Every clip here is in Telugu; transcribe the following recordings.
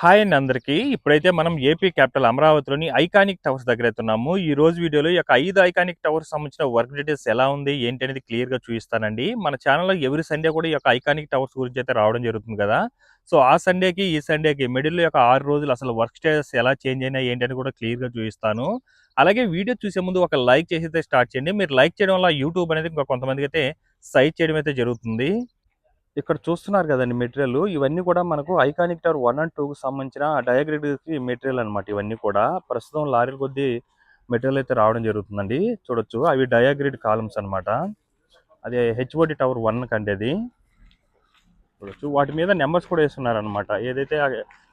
హాయ్ అండి అందరికీ. ఇప్పుడైతే మనం ఏపీ క్యాపిటల్ అమరావతిలోని ఐకానిక్ టవర్స్ దగ్గరైతే ఉన్నాము. ఈ రోజు వీడియోలో ఈ యొక్క 5 ఐకానిక్ టవర్స్ సంబంధించిన వర్క్ డీటెయిల్స్ ఎలా ఉంది, ఏంటి అనేది క్లియర్‌గా చూపిస్తానండి. మన ఛానెల్‌లో ఎవ్రీ సండే కూడా ఈ యొక్క ఐకానిక్ టవర్స్ గురించి అయితే రావడం జరుగుతుంది కదా! సో, ఆ సండేకి, ఈ సండేకి మిడిల్‌లో యొక్క 6 రోజులు అసలు వర్క్ స్టేటస్ ఎలా చేంజ్ అయినాయి, ఏంటి అని కూడా క్లియర్‌గా చూపిస్తాను. అలాగే వీడియో చూసే ముందు ఒక లైక్ చేసి అయితే స్టార్ట్ చేయండి. మీరు లైక్ చేయడం వల్ల యూట్యూబ్ అనేది ఇంకా కొంతమందికైతే సజెస్ట్ చేయడం అయితే జరుగుతుంది. ఇక్కడ చూస్తున్నారు కదండీ మెటీరియల్. ఇవన్నీ కూడా మనకు ఐకానిక్ టవర్ 1 అండ్ 2కి సంబంధించిన డయాగ్రిడ్‌కి మెటీరియల్ అన్నమాట ఇవన్నీ కూడా. ప్రస్తుతం లారీల కొద్దీ మెటీరియల్ అయితే రావడం జరుగుతుందండి. చూడొచ్చు అవి డయాగ్రిడ్ కాలమ్స్ అన్నమాట. అదే హెచ్ఓడి టవర్ 1 కండి అది. చూడొచ్చు వాటి మీద నెంబర్స్ కూడా వేస్తున్నారన్నమాట. ఏదైతే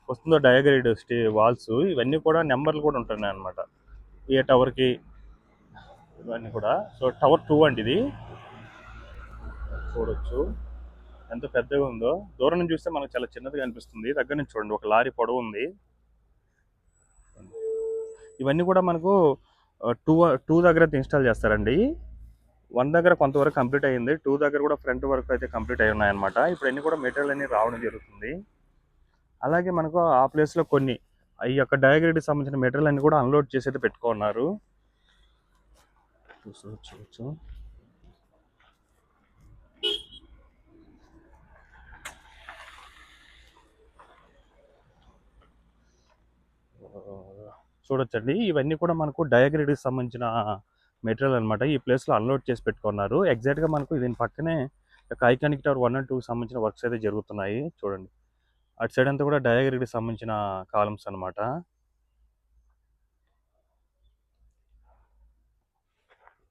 వస్తుందో డయాగ్రిడ్ వాల్స్ ఇవన్నీ కూడా నెంబర్లు కూడా ఉంటున్నాయి అన్నమాట. ఏ టవర్కి ఇవన్నీ కూడా. సో టవర్ 2 అండి ఇది. చూడొచ్చు ఎంత పెద్దగా ఉందో. దూరం నుంచి చూస్తే మనకు చాలా చిన్నదిగా అనిపిస్తుంది. దగ్గర నుంచి చూడండి ఒక లారీ పొడవు ఉంది. ఇవన్నీ కూడా మనకు టూ టూ దగ్గర అయితే ఇన్స్టాల్ చేస్తారండి. 1 దగ్గర కొంతవరకు కంప్లీట్ అయ్యింది. 2 దగ్గర కూడా ఫ్రంట్ వరకు అయితే కంప్లీట్ అయి ఉన్నాయన్నమాట. ఇప్పుడు అన్ని కూడా మెటీరియల్ అన్ని రావడం జరుగుతుంది. అలాగే మనకు ఆ ప్లేస్లో కొన్ని ఈ యొక్క డయాగ్రిడ్కి సంబంధించిన మెటీరియల్ అన్ని కూడా అన్లోడ్ చేసి అయితే పెట్టుకున్నారు. చూడొచ్చు. చూడొచ్చండి ఇవన్నీ కూడా మనకు డయాగ్రిడ్కి సంబంధించిన మెటీరియల్ అనమాట. ఈ ప్లేస్లో అన్లోడ్ చేసి పెట్టుకున్నారు. ఎగ్జాక్ట్గా మనకు దీని పక్కనే ఐకానిక్ టవర్ 1 అండ్ 2కి సంబంధించిన వర్క్స్ అయితే జరుగుతున్నాయి. చూడండి అటు సైడ్ అంతా కూడా డయాగ్రిడ్కి సంబంధించిన కాలమ్స్ అనమాట.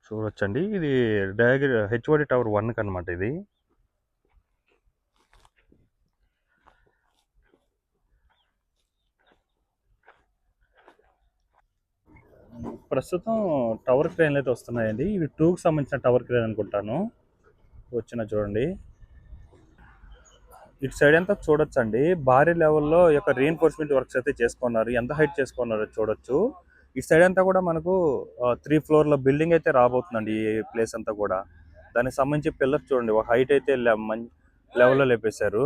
చూడొచ్చండి ఇది హెచ్ఓడి టవర్ 1కి అనమాట ఇది. ప్రస్తుతం టవర్ క్రేన్లు అయితే వస్తున్నాయండి. ఇవి 2కి సంబంధించిన టవర్ క్రేన్ అనుకుంటాను. వచ్చిన చూడండి ఇటు సైడ్ అంతా చూడొచ్చండి. భారీ లెవెల్లో ఈ యొక్క రీఎన్ఫోర్స్మెంట్ వర్క్స్ అయితే చేసుకున్నారు. ఎంత హైట్ చేసుకున్నారో చూడొచ్చు. ఇటు సైడ్ అంతా కూడా మనకు 3 ఫ్లోర్ల బిల్డింగ్ అయితే రాబోతుందండి ఈ ప్లేస్ అంతా కూడా. దానికి సంబంధించి పిల్లర్స్ చూడండి ఒక హైట్ అయితే లెవెల్లో లేపేశారు.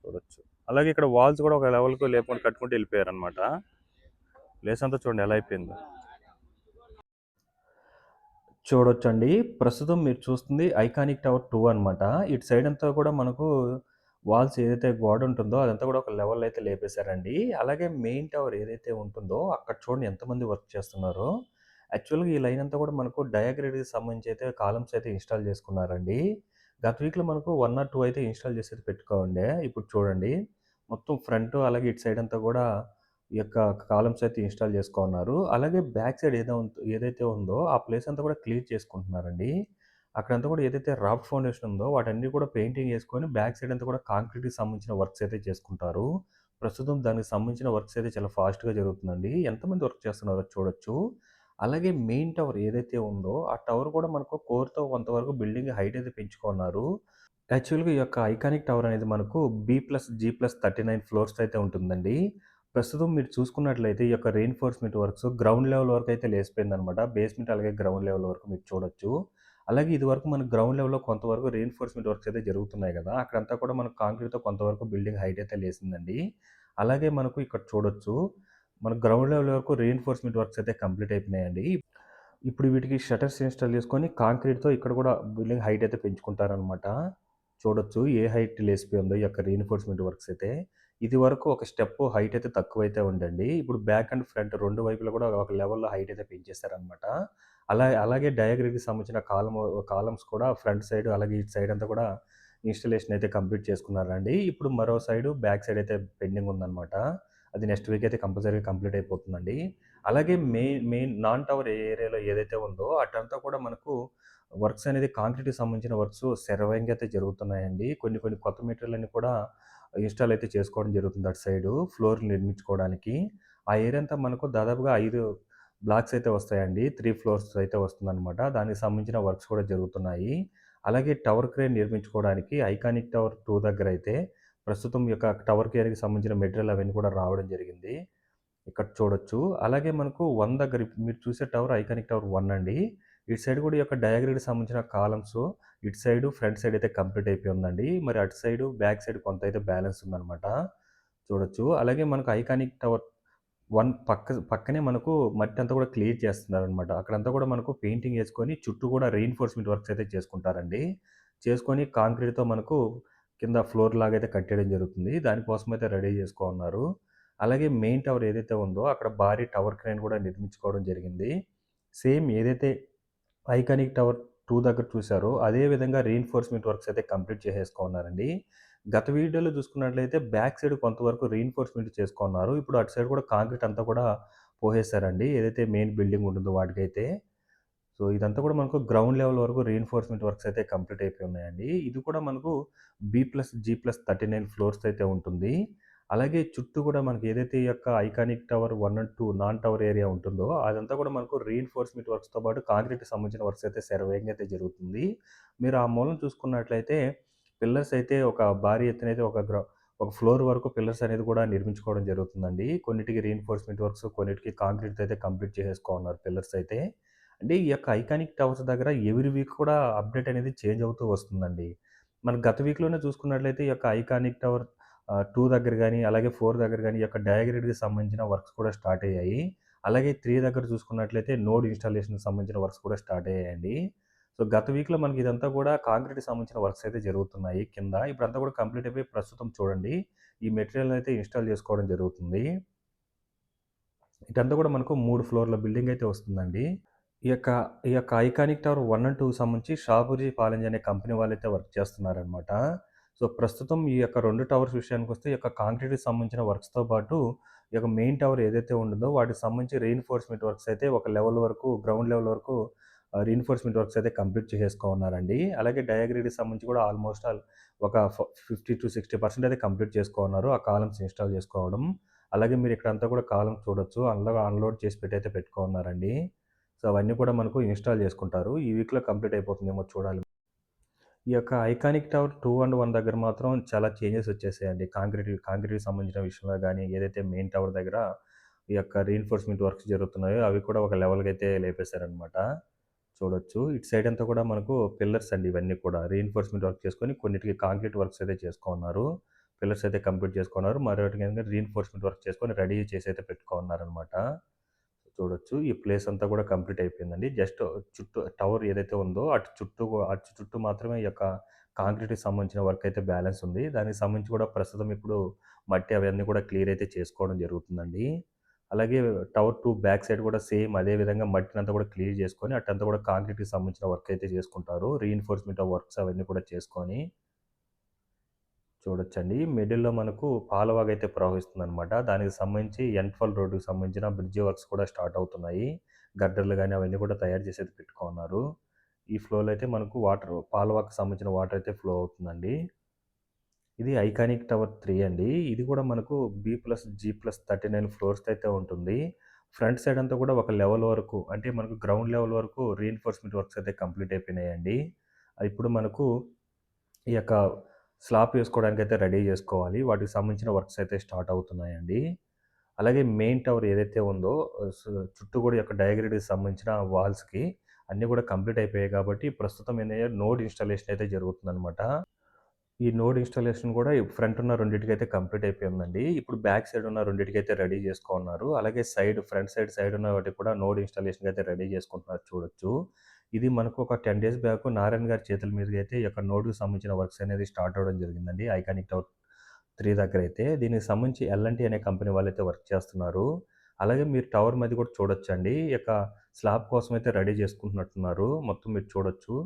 చూడొచ్చు. అలాగే ఇక్కడ వాల్స్ కూడా ఒక లెవెల్కి లేపుకొని కట్టుకుంటూ వెళ్ళిపోయారు అనమాట. ప్లేస్ అంతా చూడండి ఎలా అయిపోయిందో. చూడొచ్చండి. ప్రస్తుతం మీరు చూస్తుంది ఐకానిక్ టవర్ 2 అనమాట. ఇటు సైడ్ అంతా కూడా మనకు వాల్స్ ఏదైతే గోడ ఉంటుందో అదంతా కూడా ఒక లెవెల్‌లో అయితే లేపేశారండి. అలాగే మెయిన్ టవర్ ఏదైతే ఉంటుందో అక్కడ చూడండి ఎంతమంది వర్క్ చేస్తున్నారో. యాక్చువల్‌గా ఈ లైన్ అంతా కూడా మనకు డయాగ్రిడ్‌కి సంబంధించి అయితే కాలమ్స్ అయితే ఇన్‌స్టాల్ చేసుకున్నారండి. గత వీక్‌లో మనకు 1 ఆర్ 2 అయితే ఇన్‌స్టాల్ చేసి పెట్టుకోండే. ఇప్పుడు చూడండి మొత్తం ఫ్రంట్ అలాగే ఇటు సైడ్ అంతా కూడా ఈ యొక్క కాలమ్స్ అయితే ఇన్‌స్టాల్ చేసుకున్నారు. అలాగే బ్యాక్ సైడ్ ఏదైతే ఉందో ఆ ప్లేస్ అంతా కూడా క్లియర్ చేసుకుంటున్నారండి. అక్కడంతా కూడా ఏదైతే రాఫ్ట్ ఫౌండేషన్ ఉందో వాటన్నీ కూడా పెయింటింగ్ యేసుకొని బ్యాక్ సైడ్ అంతా కూడా కాంక్రీట్‌కి సంబంధించిన వర్క్స్ అయితే చేసుకుంటారు. ప్రస్తుతం దానికి సంబంధించిన వర్క్స్ అయితే చాలా ఫాస్ట్‌గా జరుగుతుందండి. ఎంతమంది వర్క్ చేస్తున్నారో చూడొచ్చు. అలాగే మెయిన్ టవర్ ఏదైతే ఉందో ఆ టవర్ కూడా మనకు కోర్‌తో కొంతవరకు బిల్డింగ్ హైట్ అయితే పెంచుకున్నారు. యాక్చువల్‌గా ఈ యొక్క ఐకానిక్ టవర్ అనేది మనకు బి+జి+39 ఫ్లోర్స్ అయితే ఉంటుందండి. ప్రస్తుతం మీరు చూసుకున్నట్లయితే ఈ యొక్క రెయిన్‌ఫోర్స్‌మెంట్ వర్క్స్ గ్రౌండ్ లెవెల్ వరకు అయితే లేసిపోయిందనమాట. బేస్‌మెంట్ అలాగే గ్రౌండ్ లెవెల్ వరకు మీరు చూడొచ్చు. అలాగే ఇదివరకు మనకు గ్రౌండ్ లెవెల్‌లో కొంతవరకు రెయిన్‌ఫోర్స్‌మెంట్ వర్క్స్ అయితే జరుగుతున్నాయి గదా! అక్కడంతా కూడా మనకు కాంక్రీట్‌తో కొంతవరకు బిల్డింగ్ హైట్ అయితే లేసిందండి. అలాగే మనకు ఇక్కడ చూడొచ్చు. మన గ్రౌండ్ లెవెల్ వరకు రెయిన్‌ఫోర్స్‌మెంట్ వర్క్స్ అయితే కంప్లీట్ అయిపోయినాయండి. ఇప్పుడు వీటికి షట్టర్స్ ఇన్‌స్టాల్ చేసుకొని కాంక్రీట్‌తో ఇక్కడ కూడా బిల్డింగ్ హైట్ అయితే పెంచుకుంటారనమాట. చూడొచ్చు ఏ హైట్ లేసిపోయిందో ఈ యొక్క రీఎన్ఫోర్స్మెంట్ వర్క్స్ అయితే. ఇది వరకు ఒక స్టెప్ హైట్ అయితే తక్కువైతే ఉండండి. ఇప్పుడు బ్యాక్ అండ్ ఫ్రంట్ 2 వైపులా కూడా ఒక లెవెల్‌లో హైట్ అయితే పెంచేసారనమాట. అలాగే డయాగ్రిడ్‌కి సంబంధించిన కాలమ్స్ కూడా ఫ్రంట్ సైడ్ అలాగే ఇటు సైడ్ అంతా కూడా ఇన్‌స్టాలేషన్ అయితే కంప్లీట్ చేసుకున్నారండి. ఇప్పుడు మరో సైడ్ బ్యాక్ సైడ్ అయితే పెండింగ్ ఉందనమాట. అది నెక్స్ట్ వీక్ అయితే కంపల్సరీగా కంప్లీట్ అయిపోతుందండి. అలాగే మెయిన్ నాన్ టవర్ ఏరియాలో ఏదైతే ఉందో అటంతా కూడా మనకు వర్క్స్ అనేది కాంక్రీట్‌కి సంబంధించిన వర్క్స్ శరవేగంగా అయితే జరుగుతున్నాయండి. కొన్ని కొన్ని కొత్త మెటీరియల్‌లన్నీ కూడా ఇన్‌స్టాల్ అయితే చేసుకోవడం జరుగుతుంది అటు సైడు ఫ్లోర్‌లు నిర్మించుకోవడానికి. ఆ ఏరియా అంతా మనకు దాదాపుగా 5 బ్లాక్స్ అయితే వస్తాయండి. 3 ఫ్లోర్స్ అయితే వస్తుందనమాట. దానికి సంబంధించిన వర్క్స్ కూడా జరుగుతున్నాయి. అలాగే టవర్ క్రేన్ నిర్మించుకోవడానికి ఐకానిక్ టవర్ 2 దగ్గరైతే ప్రస్తుతం ఈ యొక్క టవర్ క్రేన్‌కి సంబంధించిన మెటీరియల్ అవన్నీ కూడా రావడం జరిగింది. ఇక్కడ చూడొచ్చు. అలాగే మనకు 1 దగ్గర ఇప్పుడు మీరు చూసే టవర్ ఐకానిక్ టవర్ 1 అండి. ఇటు సైడ్ కూడా ఈ యొక్క డయాగ్రిడ్‌కి సంబంధించిన కాలమ్స్ ఇటు సైడు, ఫ్రంట్ సైడ్ అయితే కంప్లీట్ అయిపోయి ఉందండి. మరి అటు సైడు, బ్యాక్ సైడ్ కొంత అయితే బ్యాలెన్స్ ఉందనమాట. చూడొచ్చు. అలాగే మనకు ఐకానిక్ టవర్ 1 పక్కనే మనకు మట్టంతా కూడా క్లియర్ చేస్తున్నారనమాట. అక్కడంతా కూడా మనకు పెయింటింగ్ యేసుకొని చుట్టూ కూడా రీయిన్ఫోర్స్‌మెంట్ వర్క్స్ అయితే చేసుకుంటారండి. చేసుకొని కాంక్రీట్‌తో మనకు కింద ఫ్లోర్ లాగైతే కట్టేయడం జరుగుతుంది. దానికోసమైతే రెడీ చేసుకో ఉన్నారు. అలాగే మెయిన్ టవర్ ఏదైతే ఉందో అక్కడ భారీ టవర్ క్రేన్ కూడా నిర్మించుకోవడం జరిగింది. సేమ్ ఏదైతే ఐకానిక్ టవర్ 2 దగ్గర చూసారో, అదే విధంగా రీయిన్ఫోర్స్‌మెంట్ వర్క్స్ అయితే కంప్లీట్ చేసేసుకున్నారండి. గత వీడియోలో చూసుకున్నట్లయితే బ్యాక్ సైడ్ కొంతవరకు రీయిన్ఫోర్స్‌మెంట్ చేసుకున్నారు. ఇప్పుడు అటు సైడ్ కూడా కాంక్రీట్ అంతా కూడా పోసేసారండి. ఏదైతే మెయిన్ బిల్డింగ్ ఉంటుందో వాటికైతే. సో, ఇదంతా కూడా మనకు గ్రౌండ్ లెవెల్ వరకు రీయిన్ఫోర్స్‌మెంట్ వర్క్స్ అయితే కంప్లీట్ అయిపోయి ఉన్నాయండి. ఇది కూడా మనకు జీ+39 ఫ్లోర్స్ అయితే ఉంటుంది. అలాగే చుట్టూ కూడా మనకి ఏదైతే ఈ యొక్క iconic tower 1 and 2 non tower area ఉంటుందో, అదంతా కూడా మనకు రీయిన్ఫోర్స్‌మెంట్ వర్క్స్‌తో పాటు కాంక్రీట్‌కి సంబంధించిన వర్క్స్ అయితే శరవేగంగా అయితే జరుగుతుంది. మీరు ఆ మూలన చూసుకున్నట్లయితే పిల్లర్స్ అయితే ఒక భారీ ఎత్తునైతే ఒక ఫ్లోర్ వరకు పిల్లర్స్ అనేది కూడా నిర్మించుకోవడం జరుగుతుందండి. కొన్నిటికి రీయిన్ఫోర్స్‌మెంట్ వర్క్స్, కొన్నిటికి కాంక్రీట్‌తో అయితే కంప్లీట్ చేసేసుకోనున్నారు పిల్లర్స్ అయితే. అంటే ఈ యొక్క ఐకానిక్ టవర్స్ దగ్గర ఎవ్రీ వీక్ కూడా అప్డేట్ అనేది చేంజ్ అవుతూ వస్తుందండి. మనం గత వీక్‌లోనే చూసుకున్నట్లయితే ఈ యొక్క ఐకానిక్ టవర్ 2 దగ్గర గాని, అలాగే 4 దగ్గర గాని ఈ యొక్క డయాగ్రిడ్‌కి సంబంధించిన వర్క్స్ కూడా స్టార్ట్ అయ్యాయి. అలాగే 3 దగ్గర చూసుకున్నట్లయితే నోడ్ ఇన్‌స్టాలేషన్‌కి సంబంధించిన వర్క్స్ కూడా స్టార్ట్ అయ్యాయండి. సో, గత వీక్‌లో మనకి ఇదంతా కూడా కాంక్రీట్‌కి సంబంధించిన వర్క్స్ అయితే జరుగుతున్నాయి కింద. ఇప్పుడంతా కూడా కంప్లీట్ అయిపోయి ప్రస్తుతం చూడండి ఈ మెటీరియల్‌ని అయితే ఇన్‌స్టాల్ చేసుకోవడం జరుగుతుంది. ఇటంతా కూడా మనకు 3 ఫ్లోర్‌ల బిల్డింగ్ అయితే వస్తుందండి. ఈ యొక్క ఈ యొక్క ఐకానిక్ టవర్ 1 అండ్ 2 సంబంధించి షాపూరి పాలెంజ్ అనే కంపెనీ వాళ్ళైతే వర్క్ చేస్తున్నారనమాట. సో, ప్రస్తుతం ఈ యొక్క 2 టవర్స్ విషయానికొస్తే ఈ యొక్క కాంక్రీట్‌కి సంబంధించిన వర్క్స్‌తో పాటు ఈ యొక్క మెయిన్ టవర్ ఏదైతే ఉంటుందో వాటికి సంబంధించి రీయిన్ఫోర్స్‌మెంట్ వర్క్స్ అయితే ఒక లెవెల్ వరకు గ్రౌండ్ లెవెల్ వరకు రీయిన్ఫోర్స్‌మెంట్ వర్క్స్ అయితే కంప్లీట్ చేసేసుకోనున్నారండి. అలాగే డయాగ్రిడ్‌కి సంబంధించి కూడా ఆల్‌మోస్ట్ ఆల్ ఒక 50-60% అయితే కంప్లీట్ చేసుకోనున్నారు. ఆ కాలమ్స్ ఇన్‌స్టాల్ చేసుకోవడం. అలాగే మీరు ఇక్కడంతా కూడా కాలమ్స్ చూడొచ్చు. అన్‌లోడ్ చేసి పెట్టయితే పెట్టుకోనున్నారండి. సో, అవన్నీ కూడా మనకు ఇన్‌స్టాల్ చేసుకుంటారు. ఈ వీక్‌లో కంప్లీట్ అయిపోతుందేమో చూడాలి. ఈ యొక్క ఐకానిక్ టవర్ 2 అండ్ 1 దగ్గర మాత్రం చాలా చేంజెస్ వచ్చేసాయండి. కాంక్రీట్‌కి సంబంధించిన విషయంలో గాని, ఏదైతే మెయిన్ టవర్ దగ్గర ఈ యొక్క రీయిన్ఫోర్స్‌మెంట్ వర్క్స్ జరుగుతున్నాయో, అవి కూడా ఒక లెవెల్‌కి అయితే లేపేశారనమాట. చూడొచ్చు. ఇటు సైడ్ అంతా కూడా మనకు పిల్లర్స్ అండి ఇవన్నీ కూడా. రీయిన్ఫోర్స్‌మెంట్ వర్క్ చేసుకొని కొన్నిటికి కాంక్రీట్ వర్క్స్ అయితే చేసుకోనున్నారు. పిల్లర్స్ అయితే కంప్లీట్ చేసుకున్నారు. మరొకటికేంటంటే రీయిన్ఫోర్స్‌మెంట్ వర్క్ చేసుకొని రెడీ చేసి అయితే పెట్టుకోనున్నారనమాట. చూడొచ్చు. ఈ ప్లేస్ అంతా కూడా కంప్లీట్ అయిపోయిందండి. జస్ట్ చుట్టూ టవర్ ఏదైతే ఉందో అటు చుట్టూ మాత్రమే ఈ యొక్క కాంక్రీట్‌కి సంబంధించిన వర్క్ అయితే బ్యాలెన్స్ ఉంది. దానికి సంబంధించి కూడా ప్రస్తుతం ఇప్పుడు మట్టి అవన్నీ కూడా క్లియర్ అయితే చేసుకోవడం జరుగుతుందండి. అలాగే టవర్ 2 బ్యాక్ సైడ్ కూడా సేమ్ అదే విధంగా మట్టినంతా కూడా క్లియర్ చేసుకొని అటంతా కూడా కాంక్రీట్‌కి సంబంధించిన వర్క్ అయితే చేసుకుంటారు. రీయిన్ఫోర్స్‌మెంట్ ఆఫ్ వర్క్స్ అవన్నీ కూడా చేసుకొని చూడొచ్చండి. మిడిల్‌లో మనకు పాలవాగైతే ప్రవహిస్తుందనమాట. దానికి సంబంధించి ఎన్‌ఫాల్ రోడ్డుకి సంబంధించిన బ్రిడ్జి వర్క్స్ కూడా స్టార్ట్ అవుతున్నాయి. గడ్డర్లు గాని అవన్నీ కూడా తయారు చేసి పెట్టుకున్నారు. ఈ ఫ్లోలో అయితే మనకు పాలవాగుకి సంబంధించిన వాటర్ అయితే ఫ్లో అవుతుందండి. ఇది ఐకానిక్ టవర్ 3 అండి. ఇది కూడా మనకు జీ+39 ఫ్లోర్స్‌తో అయితే ఉంటుంది. ఫ్రంట్ సైడ్ అంతా కూడా ఒక లెవెల్ వరకు అంటే మనకు గ్రౌండ్ లెవెల్ వరకు రీయిన్ఫోర్స్‌మెంట్ వర్క్స్ అయితే కంప్లీట్ అయిపోయినాయండి. ఇప్పుడు మనకు ఈ యొక్క స్లాబ్ వేసుకోవడానికైతే రెడీ జేసుకోవాలి. వాటికి సంబంధించిన వర్క్స్ అయితే స్టార్ట్ అవుతున్నాయండి. అలాగే మెయిన్ టవర్ ఏదైతే ఉందో సు చుట్టూ గూడా ఈ యొక్క డయాగ్రిడ్‌కి సంబంధించిన వాల్స్‌కి అన్నీ గూడా కంప్లీట్ అయిపోయాయి కాబట్టి ప్రస్తుతం ఏందంటే నోడ్ ఇన్‌స్టాలేషన్ అయితే జరుగుతుందనమాట. ఈ నోడ్ ఇన్‌స్టాలేషన్ గూడా ఫ్రంట్ ఉన్న రెండిటికైతే కంప్లీట్ అయిపోయిందండి. ఇప్పుడు బ్యాక్ సైడ్ ఉన్న రెండిటికైతే రెడీ జేసుకోనున్నారు. అలాగే ఫ్రంట్ సైడ్ ఉన్న వాటికి కూడా నోడ్ ఇన్‌స్టాలేషన్‌కి అయితే రెడీ జేసుకుంటున్నారు చూడొచ్చు. ఇది మనకు ఒక 10 డేస్ బ్యాక్ నారాయణ గారి చేతుల మీదుగా అయితే ఈ యొక్క నోడ్‌కి సంబంధించిన వర్క్స్ అనేది స్టార్ట్ అవ్వడం జరిగిందండి. ఐకానిక్ టవర్ 3 దగ్గరైతే. దీనికి సంబంధించి ఎల్&టీ అనే కంపెనీ వాళ్ళైతే వర్క్ చేస్తున్నారు. అలాగే మీరు టవర్ మీద కూడా చూడొచ్చండి. ఈ యొక్క స్లాబ్ కోసం అయితే రెడీ చేసుకుంటున్నట్టున్నారు. మొత్తం మీరు చూడొచ్చు.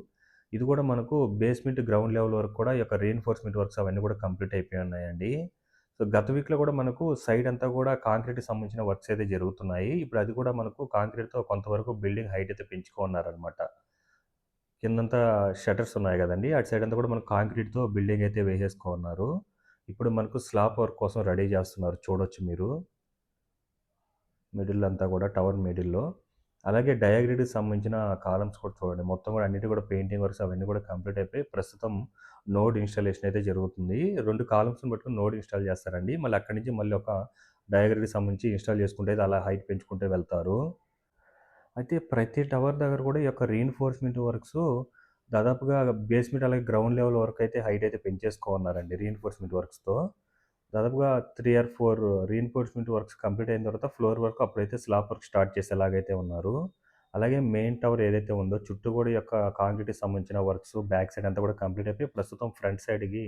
ఇది కూడా మనకు బేస్‌మెంట్ గ్రౌండ్ లెవెల్ వరకు కూడా ఈ యొక్క రీయిన్ఫోర్స్‌మెంట్ వర్క్స్ అవన్నీ కూడా కంప్లీట్ అయిపోయి ఉన్నాయండి. సో, గత వీక్‌లో కూడా మనకు సైడ్ అంతా కూడా కాంక్రీట్‌కి సంబంధించిన వర్క్స్ అయితే జరుగుతున్నాయి. ఇప్పుడు అది కూడా మనకు కాంక్రీట్‌తో కొంతవరకు బిల్డింగ్ హైట్ అయితే పెంచుకోన్నారనమాట. కిందంతా షట్టర్స్ ఉన్నాయి గదండీ! అటు సైడ్ అంతా కూడా మనకు కాంక్రీట్‌తో బిల్డింగ్ అయితే వేసేసుకోనున్నారు. ఇప్పుడు మనకు స్లాబ్ వర్క్ కోసం రెడీ జేస్తున్నారు చూడొచ్చు మీరు. మిడిల్ అంతా గూడా టవర్ మిడిల్‌లో. అలాగే డయాగ్రిడ్‌కి సంబంధించిన కాలమ్స్ కూడా చూడండి. మొత్తం గూడా అన్నిటి గూడా పెయింటింగ్ వర్క్స్ అవన్నీ గూడా కంప్లీట్ అయిపోయి ప్రస్తుతం నోడ్ ఇన్‌స్టాలేషన్ అయితే జరుగుతుంది. 2 కాలమ్స్‌ని పట్టుకొని నోడ్ ఇన్‌స్టాల్ జేస్తారండి. మళ్ళీ అక్కడి నుంచి మళ్ళీ ఒక డయాగ్రిడ్‌కి సంబంధించి ఇన్‌స్టాల్ చేసుకుంటే అయితే అలా హైట్ పెంచుకుంటూ వెళ్తారు. అయితే ప్రతి టవర్ దగ్గర కూడా ఈ యొక్క రీయిన్ఫోర్స్‌మెంట్ వర్క్సు దాదాపుగా బేస్‌మెంట్ అలాగే గ్రౌండ్ లెవెల్ వరకు అయితే హైట్ అయితే పెంచేసుకోన్నారండి రీయిన్ఫోర్స్‌మెంట్ వర్క్స్‌తో. దాదాపుగా 3 ఆర్ 4 రీఇన్ఫోర్స్‌మెంట్ వర్క్స్ కంప్లీట్ అయిన తర్వాత ఫ్లోర్ వర్క్ అప్పుడైతే స్లాబ్ వర్క్ స్టార్ట్ చేసేలాగైతే ఉన్నారు. అలాగే మెయిన్ టవర్ ఏదైతే ఉందో చుట్టూ గూడా ఈ యొక్క కాంక్రీట్‌కి సంబంధించిన వర్క్స్ బ్యాక్ సైడ్ అంతా గూడా కంప్లీట్ అయిపోయి ప్రస్తుతం ఫ్రంట్ సైడ్‌కి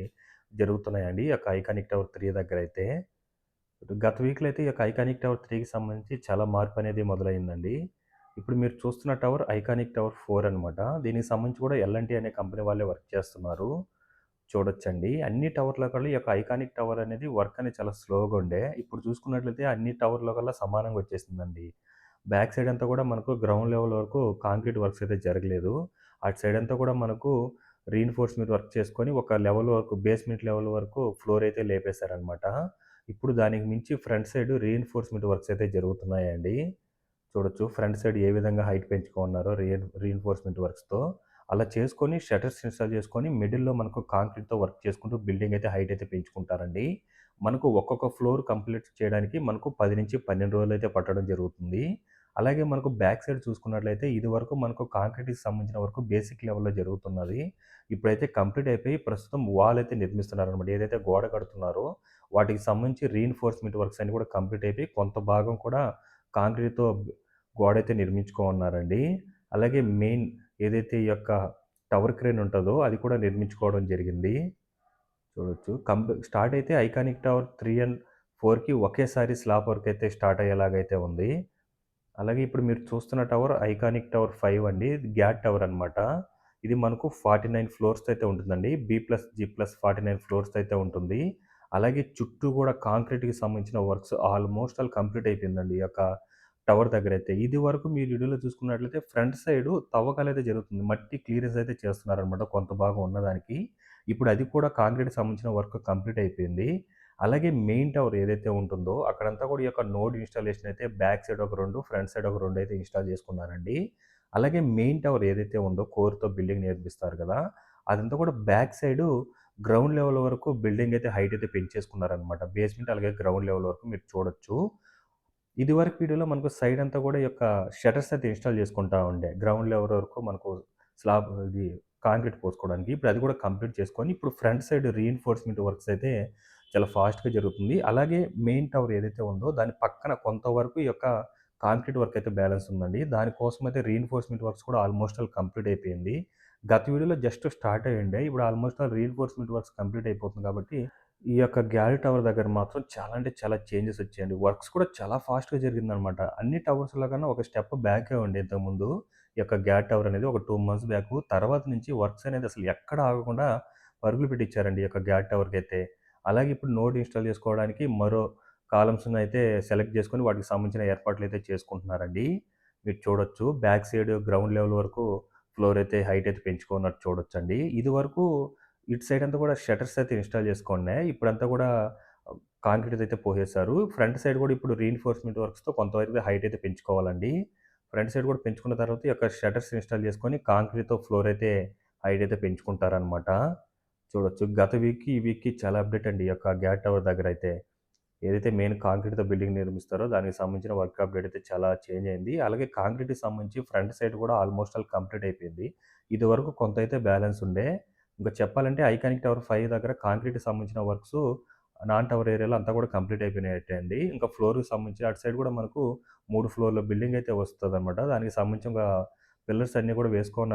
జరుగుతున్నాయండి. ఈ యొక్క ఐకానిక్ టవర్ 3 దగ్గరైతే. గత వీక్‌లో అయితే ఈ యొక్క ఐకానిక్ టవర్ 3కి సంబంధించి చాలా మార్పనేది మొదలైందండి. ఇప్పుడు మీరు చూస్తున్న టవర్ ఐకానిక్ టవర్ 4 అనమాట. దీనికి సంబంధించి కూడా ఎల్&టీ అనే కంపెనీ వాళ్ళే వర్క్ చేస్తున్నారు. చూడొచ్చండి. అన్ని టవర్‌లో కల్లా ఈ యొక్క ఐకానిక్ టవర్ అనేది వర్క్ అనేది చాలా స్లోగా ఉండే. ఇప్పుడు చూసుకున్నట్లయితే అన్ని టవర్‌లో కల్లా సమానంగా వచ్చేసిందండి. బ్యాక్ సైడ్ అంతా కూడా మనకు గ్రౌండ్ లెవెల్ వరకు కాంక్రీట్ వర్క్స్ అయితే జరగలేదు. అటు సైడ్ అంతా కూడా మనకు రీఇన్ఫోర్స్‌మెంట్ వర్క్ చేసుకొని ఒక లెవెల్ వరకు బేస్‌మెంట్ లెవెల్ వరకు ఫ్లోర్ అయితే లేపేశారనమాట. ఇప్పుడు దానికి మించి ఫ్రంట్ సైడ్ రీఇన్ఫోర్స్‌మెంట్ వర్క్స్ అయితే జరుగుతున్నాయండి. చూడొచ్చు ఫ్రంట్ సైడ్ ఏ విధంగా హైట్ పెంచుకోనున్నారో రీఇన్ఫోర్స్‌మెంట్ వర్క్స్‌తో. అలా చేసుకొని షట్టర్స్ ఇన్‌స్టాల్ చేసుకొని మిడిల్‌లో మనకు కాంక్రీట్‌తో వర్క్ చేసుకుంటూ బిల్డింగ్ అయితే హైట్ అయితే పెంచుకుంటారండి. మనకు ఒక్కొక్క ఫ్లోర్ కంప్లీట్ చేయడానికి మనకు 10-12 రోజులైతే పట్టడం జరుగుతుంది. అలాగే మనకు బ్యాక్ సైడ్ చూసుకున్నట్లయితే ఇదివరకు మనకు కాంక్రీట్‌కి సంబంధించిన వర్క్ బేసిక్ లెవెల్‌లో జరుగుతున్నది. ఇప్పుడైతే కంప్లీట్ అయిపోయి ప్రస్తుతం వాల్ అయితే నిర్మిస్తున్నారనమాట. ఏదైతే గోడ కడుతున్నారో వాటికి సంబంధించి రీఇన్ఫోర్స్‌మెంట్ వర్క్స్ అన్నీ కూడా కంప్లీట్ అయిపోయి కొంత భాగం కూడా కాంక్రీట్‌తో గోడైతే నిర్మించుకోనున్నారండి. అలాగే మెయిన్ ఏదైతే ఈ యొక్క టవర్ క్రేన్ ఉంటదో అది కూడా నిర్మించుకోవడం జరిగింది. చూడొచ్చు. స్టార్ట్ అయితే ఐకానిక్ టవర్ 3 అండ్ 4కి ఒకేసారి స్లాబ్ వర్క్ అయితే స్టార్ట్ అయ్యేలాగైతే ఉంది. అలాగే ఇప్పుడు మీరు చూస్తున్న టవర్ ఐకానిక్ టవర్ 5 అండి. ఇది గ్యాట్ టవర్ అనమాట. ఇది మనకు 49 ఫ్లోర్స్‌తో అయితే ఉంటుందండి. బి+జి+49 ఫ్లోర్స్‌తో అయితే ఉంటుంది. అలాగే చుట్టూ గూడా కాంక్రీట్‌కి సంబంధించిన వర్క్స్ ఆల్‌మోస్ట్ ఆల్ కంప్లీట్ అయిపోయిందండి. ఈ యొక్క టవర్ దగ్గరైతే. ఇది వరకు మీరు వీడియోలో చూసుకున్నట్లయితే ఫ్రంట్ సైడు తవ్వకాలైతే జరుగుతుంది. మట్టి క్లియరెన్స్ అయితే చేస్తున్నారనమాట కొంత భాగం ఉన్నదానికి. ఇప్పుడు అది కూడా కాంక్రీట్‌కి సంబంధించిన వర్క్ కంప్లీట్ అయిపోయింది. అలాగే మెయిన్ టవర్ ఏదైతే ఉంటుందో అక్కడంతా కూడా ఈ యొక్క నోడ్ ఇన్‌స్టాలేషన్ అయితే బ్యాక్ సైడ్ ఒక 2, ఫ్రంట్ సైడ్ ఒక 2 అయితే ఇన్‌స్టాల్ చేసుకున్నారండి. అలాగే మెయిన్ టవర్ ఏదైతే ఉందో కోర్‌తో బిల్డింగ్ నిర్మిస్తారు కదా! అదంతా కూడా బ్యాక్ సైడు గ్రౌండ్ లెవెల్ వరకు బిల్డింగ్ అయితే హైట్ అయితే పెంచేసుకున్నారనమాట. బేస్‌మెంట్ అలాగే గ్రౌండ్ లెవెల్ వరకు మీరు చూడొచ్చు. ఇదివరకు వీడియోలో మనకు సైడ్ అంతా కూడా ఈ యొక్క షట్టర్స్ అయితే ఇన్‌స్టాల్ చేసుకుంటా ఉండే. గ్రౌండ్ లెవెల్ వరకు మనకు స్లాబ్ ఇది కాంక్రీట్ పోసుకోవడానికి. ఇప్పుడు అది కూడా కంప్లీట్ చేసుకొని ఇప్పుడు ఫ్రంట్ సైడ్ రీఇన్ఫోర్స్‌మెంట్ వర్క్స్ అయితే చాలా ఫాస్ట్‌గా జరుగుతుంది. అలాగే మెయిన్ టవర్ ఏదైతే ఉందో దాని పక్కన కొంతవరకు ఈ యొక్క కాంక్రీట్ వర్క్ అయితే బ్యాలెన్స్ ఉందండి. దానికోసం అయితే రీఇన్ఫోర్స్‌మెంట్ వర్క్స్ కూడా ఆల్మోస్ట్ ఆల్ కంప్లీట్ అయిపోయింది. గత వీడియోలో జస్ట్ స్టార్ట్ అయ్యుండే. ఇప్పుడు almost all reinforcement works complete అయిపోతుంది కాబట్టి ఈ యొక్క గ్యాలీ టవర్ దగ్గర మాత్రం చాలా అంటే చాలా చేంజెస్ వచ్చాయండి. వర్క్స్ కూడా చాలా ఫాస్ట్‌గా జరిగిందనమాట. అన్ని టవర్స్‌లో కన్నా ఒక స్టెప్ బ్యాకే ఉండే ఇంతకుముందు. ఈ యొక్క గ్యాట్ టవర్ అనేది ఒక 2 మంత్స్ బ్యాకు. తర్వాత నుంచి వర్క్స్ అనేది అసలు ఎక్కడ ఆగకుండా పరుగులు పెట్టిచ్చారండి ఈ యొక్క గ్యాట్ టవర్‌కైతే. అలాగే ఇప్పుడు నోడ్ ఇన్‌స్టాల్ చేసుకోవడానికి మరో కాలమ్స్‌నైతే సెలెక్ట్ చేసుకొని వాటికి సంబంధించిన ఏర్పాట్లయితే చేసుకుంటున్నారండి. మీరు చూడొచ్చు. బ్యాక్ సైడ్ గ్రౌండ్ లెవెల్ వరకు ఫ్లోర్ అయితే హైట్ అయితే పెంచుకున్నట్టు చూడొచ్చండి. ఇదివరకు ఇటు సైడ్ అంతా కూడా షట్టర్స్ అయితే ఇన్‌స్టాల్ చేసుకున్నాయి. ఇప్పుడంతా కూడా కాంక్రీట్ అయితే పోసేశారు. ఫ్రంట్ సైడ్ కూడా ఇప్పుడు రీఇన్ఫోర్స్‌మెంట్ వర్క్స్‌తో కొంతవరకు హైట్ అయితే పెంచుకోవాలండి. ఫ్రంట్ సైడ్ కూడా పెంచుకున్న తర్వాత ఈ యొక్క షట్టర్స్ ఇన్‌స్టాల్ చేసుకొని కాంక్రీట్‌తో ఫ్లోర్ అయితే హైట్ అయితే పెంచుకుంటారనమాట. చూడొచ్చు. గత వీక్‌కి, ఈ వీక్‌కి చాలా అప్డేట్ అండి. ఈ యొక్క గ్యాట్ టవర్ దగ్గరైతే. ఏదైతే మెయిన్ కాంక్రీట్‌తో బిల్డింగ్ నిర్మిస్తారో దానికి సంబంధించిన వర్క్ అప్డేట్ అయితే చాలా చేంజ్ అయింది. అలాగే కాంక్రీట్‌కి సంబంధించి ఫ్రంట్ సైడ్ కూడా ఆల్మోస్ట్ ఆల్ కంప్లీట్ అయిపోయింది. ఇదివరకు కొంత అయితే బ్యాలెన్స్ ఉండే. ఇంకా చెప్పాలంటే ఐకానిక్ టవర్ 5 దగ్గర కాంక్రీట్‌కి సంబంధించిన వర్క్సు నాన్ టవర్ ఏరియాలో అంతా కూడా కంప్లీట్ అయిపోయినట్టే అండి. ఇంకా ఫ్లోర్‌కి సంబంధించి అటు సైడ్ కూడా మనకు 3 ఫ్లోర్‌ల బిల్డింగ్ అయితే వస్తదనమాట. దానికి సంబంధించి ఒక పిల్లర్స్ అన్నీ కూడా వేసుకున్న